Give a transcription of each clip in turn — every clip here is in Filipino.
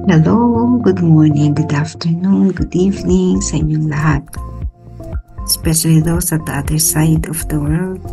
Hello, good morning, good afternoon, good evening sa inyong lahat. Especially those at the other side of the world.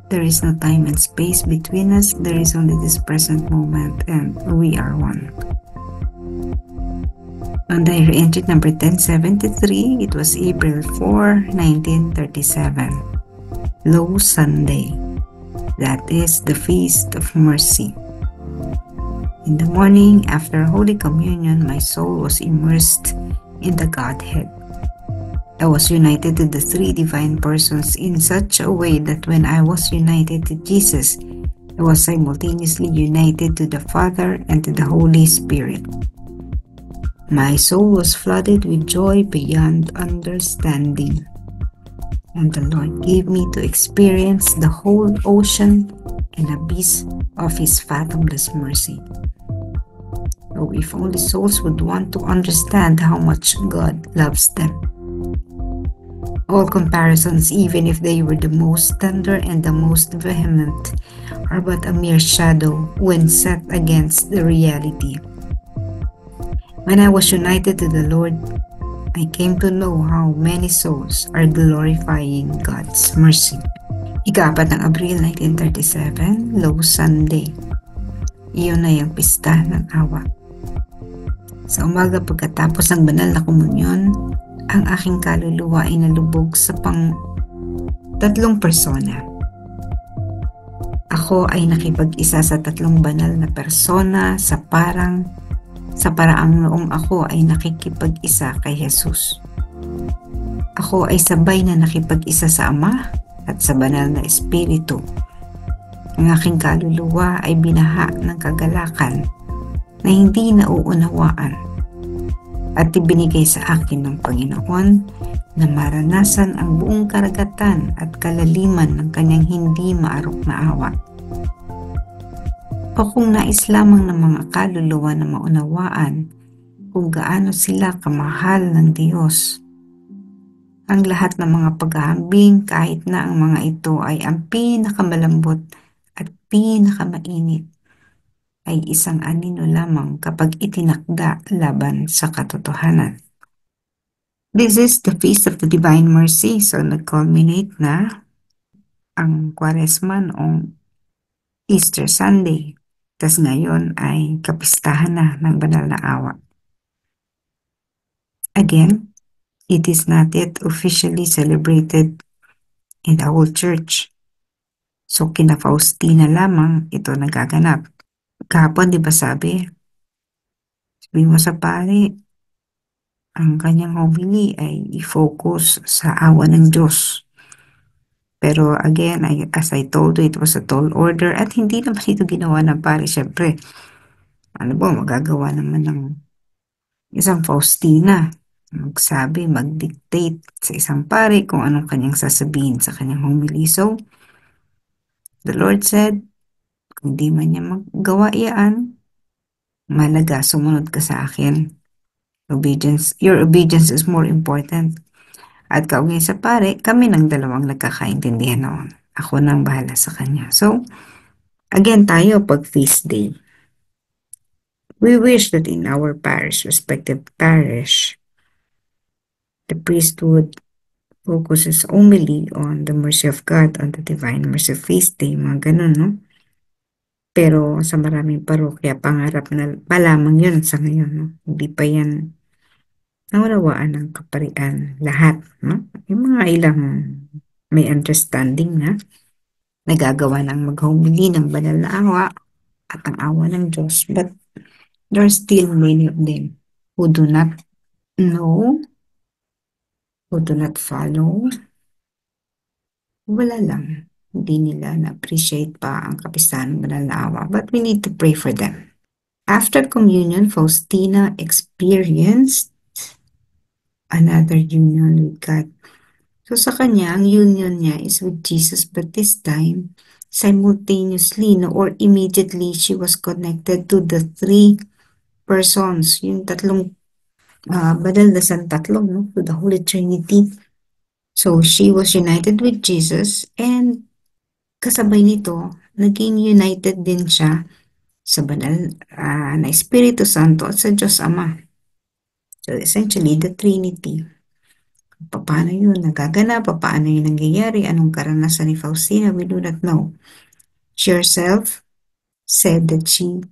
There is no time and space between us. There is only this present moment and we are one. On diary entry number 1073, it was April 4, 1937. Low Sunday. That is the Feast of Mercy. In the morning, after Holy Communion, my soul was immersed in the Godhead. I was united to the three divine persons in such a way that when I was united to Jesus, I was simultaneously united to the Father and to the Holy Spirit. My soul was flooded with joy beyond understanding, and the Lord gave me to experience the whole ocean and abyss of His fathomless mercy. Oh, if only souls would want to understand how much God loves them. All comparisons, even if they were the most tender and the most vehement, are but a mere shadow when set against the reality. When I was united to the Lord, I came to know how many souls are glorifying God's mercy. Ika-4 ng Abril 1937, Low Sunday. Iyon na yung pista ng awa. Sa umaga pagkatapos ng banal na komunyon, ang aking kaluluwa ay nalubog sa tatlong persona. Ako ay nakipag-isa sa tatlong banal na persona sa paraang noong ako ay nakikipag-isa kay Jesus. Ako ay sabay na nakipag-isa sa Ama at sa banal na Espiritu. Ang aking kaluluwa ay binaha ng kagalakan na hindi nauunawaan at ibinigay sa akin ng Panginoon na maranasan ang buong karagatan at kalaliman ng kanyang hindi maarok na awa. O kung nais lamang ng mga kaluluwa na maunawaan kung gaano sila kamahal ng Diyos, ang lahat ng mga paghahambing kahit na ang mga ito ay ang pinakamalambot at pinakamainit, ay isang anino lamang kapag itinakda laban sa katotohanan. This is the Feast of the Divine Mercy. So, nag-culminate na ang Kwaresma noong Easter Sunday. Tas ngayon ay kapistahan na ng banal na awa. Again, it is not yet officially celebrated in the whole church. So, kina Faustina lamang ito nagaganap. Kahapon, di ba sabi mo sa pari, ang kanyang homily ay i-focus sa awa ng Diyos. Pero again, as I told you, it was a tall order at hindi naman ito ginawa ng pari. Siyempre, magagawa naman ng isang Faustina. Magsabi, mag-dictate sa isang pari kung anong kanyang sasabihin sa kanyang homily. So, the Lord said, kung di man niya magawa iyan, malaga, sumunod ka sa akin. Your obedience is more important. At kaugnay sa pare, kami ng dalawang nagkakaintindihan noon. Ako nang bahala sa kanya. So, again tayo pag feast day. We wish that in our respective parish, the priesthood focuses only on the mercy of God, on the divine mercy feast day, mga ganun, no? Pero sa maraming parokya, pangarap na pa lamang yun sa ngayon, no? Hindi pa yan naunawaan ng kaparian lahat, no? Yung mga ilang may understanding na nagagawa ng mag-homily ng banal na awa at ang awa ng Diyos, but there are still many of them who do not know, who do not follow. Wala lang. Hindi nila na-appreciate pa ang kapistahan ng banal na awa, but we need to pray for them. After communion, Faustina experienced another union with God. So sa kanya, ang union niya is with Jesus, but this time, simultaneously, no, or immediately, she was connected to the three persons, yung tatlong banal na tatlo, no, to the Holy Trinity. So she was united with Jesus, and kasabay nito, naging united din siya sa banal na Espiritu Santo at sa Diyos Ama. So essentially, the Trinity. Paano yun nagaganap? Paano yun nangyayari? Anong karanasan ni Faustina? We do not know. She herself said that she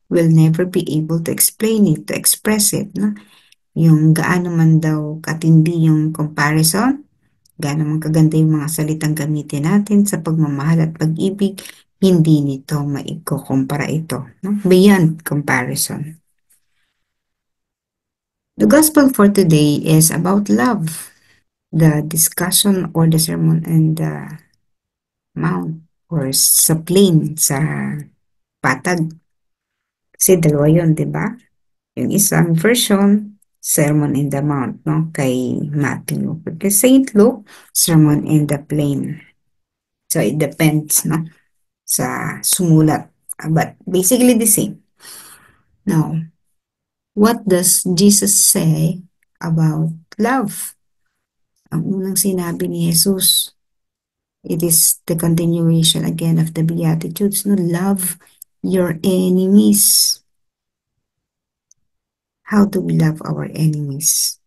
will never be able to explain it, to express it. No? Yung gaano man daw katindi yung comparison, gaano man kaganda yung mga salitang gamitin natin sa pagmamahal at pag-ibig, hindi nito maikukumpara ito. No? Beyond comparison. The gospel for today is about love. The discussion or the sermon and the mount or sa plain, sa patag. Kasi dalawa yun, di ba? Yung isang version, Sermon in the Mount, no? Kay Matthew. Kay Saint Luke, Sermon in the Plain. So it depends, no? Sa sumulat. But basically the same. Now, what does Jesus say about love? Ang unang sinabi ni Jesus, it is the continuation again of the Beatitudes, no? Love your enemies. How do we love our enemies?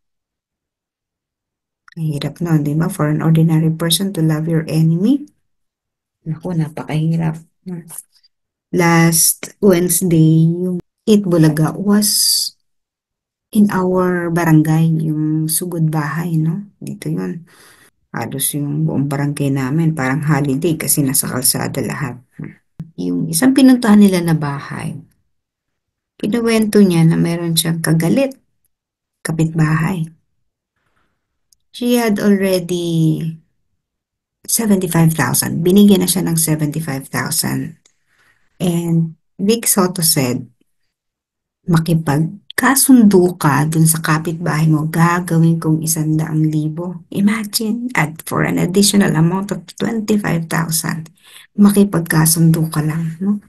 Ang hirap nun, di ba? For an ordinary person to love your enemy. Naku, napakahirap. Last Wednesday, yung Eat Bulaga was in our barangay, yung sugod bahay, no? Dito yun. Halos yung buong barangay namin, parang holiday kasi nasa kalsada lahat. Yung isang pinuntahan nila na bahay, kinuwento niya na meron siyang kagalit, kapitbahay. She had already 75,000. Binigyan na siya ng 75,000. And Vic Soto said, makipagkasundo ka dun sa kapitbahay mo, gagawin kong 100,000. Imagine, at for an additional amount of 25,000, makipagkasundo ka lang. No?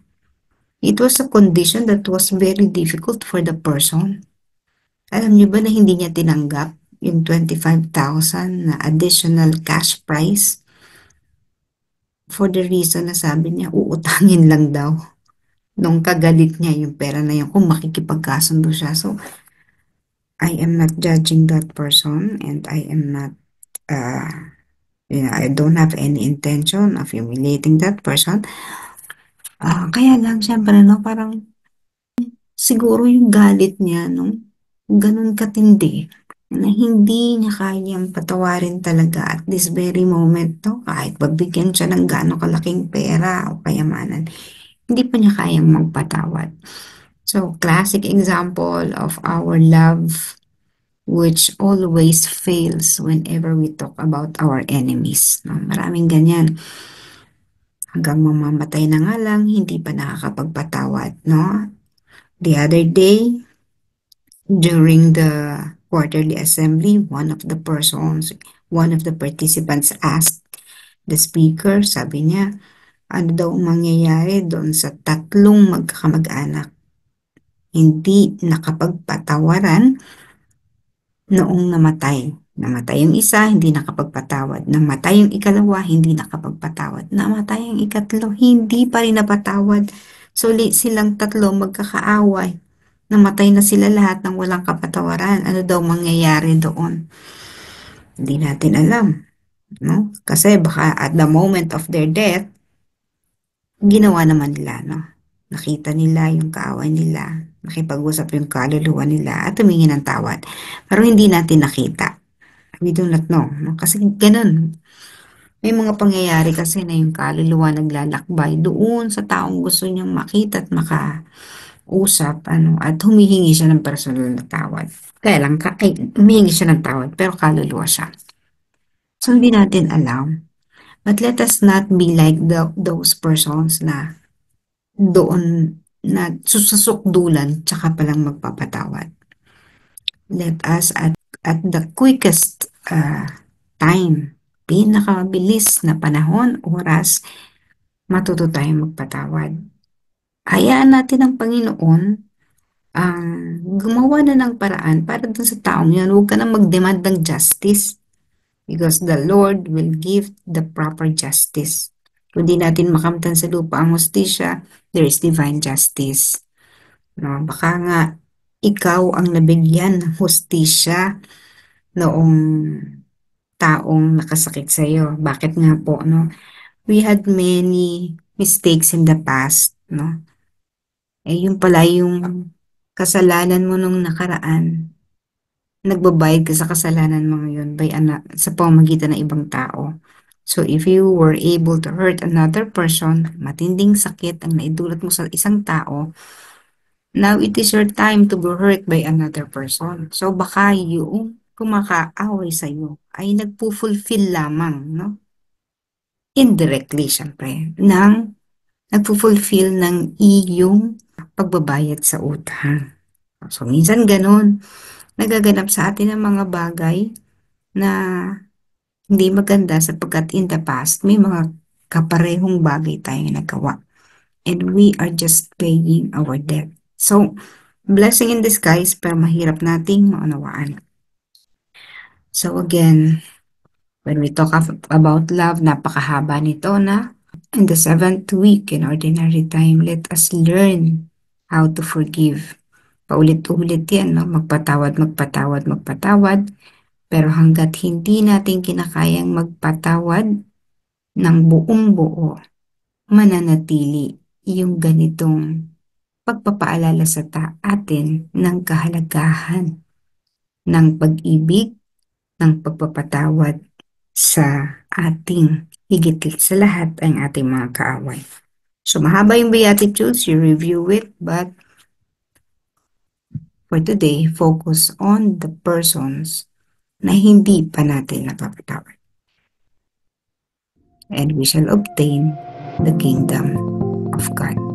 It was a condition that was very difficult for the person. Alam niyo ba na hindi niya tinanggap yung 25,000 na additional cash prize? For the reason na sabi niya, uutangin lang daw. Nung kagalit niya yung pera na yun, kung makikipagkasundo siya. So, I am not judging that person and I am not, I don't have any intention of humiliating that person. Kaya lang, syempre, no, parang siguro yung galit niya, no, ganun katindi na hindi niya kayang patawarin talaga at this very moment, no, kahit pagbigyan siya ng gaano kalaking pera o kayamanan, hindi pa niya kayang magpatawad. So, classic example of our love which always fails whenever we talk about our enemies. No? Maraming ganyan. Hanggang mamamatay na nga lang, hindi pa nakakapagpatawad. No? The other day, during the quarterly assembly, one of the participants asked the speaker, sabi niya, ano daw mangyayari doon sa tatlong magkakamag-anak hindi nakapagpatawaran noong namatay. Namatay yung isa, hindi nakapagpatawad. Namatay yung ikalawa, hindi nakapagpatawad. Namatay yung ikatlo, hindi pa rin napatawad. So, silang tatlo magkakaaway. Namatay na sila lahat ng walang kapatawaran. Ano daw mangyayari doon? Hindi natin alam. No? Kasi baka at the moment of their death, ginawa naman nila, no? Nakita nila yung kaaway nila, nakipag-usap yung kaluluwa nila at humingi ng tawad. Pero hindi natin nakita. We do not know. No? Kasi ganun. May mga pangyayari kasi na yung kaluluwa naglalakbay doon sa taong gusto niyang makita at makausap at humihingi siya ng personal na tawad. Kaya lang, humihingi siya ng tawad pero kaluluwa siya. So, hindi natin alam. But let us not be like those persons na doon na susukdulan tsaka palang magpapatawad. Let us at the quickest time, pinakamabilis na panahon, oras, matuto tayong magpatawad. Hayaan natin ang Panginoon ang gumawa na ng paraan para dun sa taong yun. Huwag ka na mag-demand ng justice because the Lord will give the proper justice. Kung di natin makamtan sa lupa ang hustisya, there is divine justice. No, baka nga ikaw ang nabigyan ng hustisya noong taong nakasakit sa iyo. Bakit nga po, no? We had many mistakes in the past, no? Yun pala yung kasalanan mo nung nakaraan. Nagbabayad ka sa kasalanan mo ngayon sa pamamagitan ng ibang tao. So if you were able to hurt another person, matinding sakit ang naidulot mo sa isang tao, now it is your time to be hurt by another person. So baka yung kumakaaway sa iyo ay nagpo-fulfill lamang, no? Indirectly, syempre, nagpo-fulfill ng iyong pagbabayad sa utang. So minsan ganun, nagaganap sa atin ang mga bagay na hindi maganda sapagkat in the past may mga kaparehong bagay tayong nagawa and we are just paying our debt. So, blessing in disguise pero mahirap nating maunawaan. So again, when we talk about love, napakahaba nito na. In the 7th week in ordinary time, let us learn how to forgive. Paulit-ulit yan, no? Magpatawad, magpatawad, magpatawad. Pero hanggat hindi natin kinakayang magpatawad ng buong buo, mananatili yung ganitong pagpapaalala sa atin ng kahalagahan ng pag-ibig, ng pagpapatawad sa ating higit sa lahat ang ating mga kaaway. So mahaba yung Beatitudes, you review it, but for today, focus on the persons na hindi pa natin napapatawad. And we shall obtain the kingdom of God.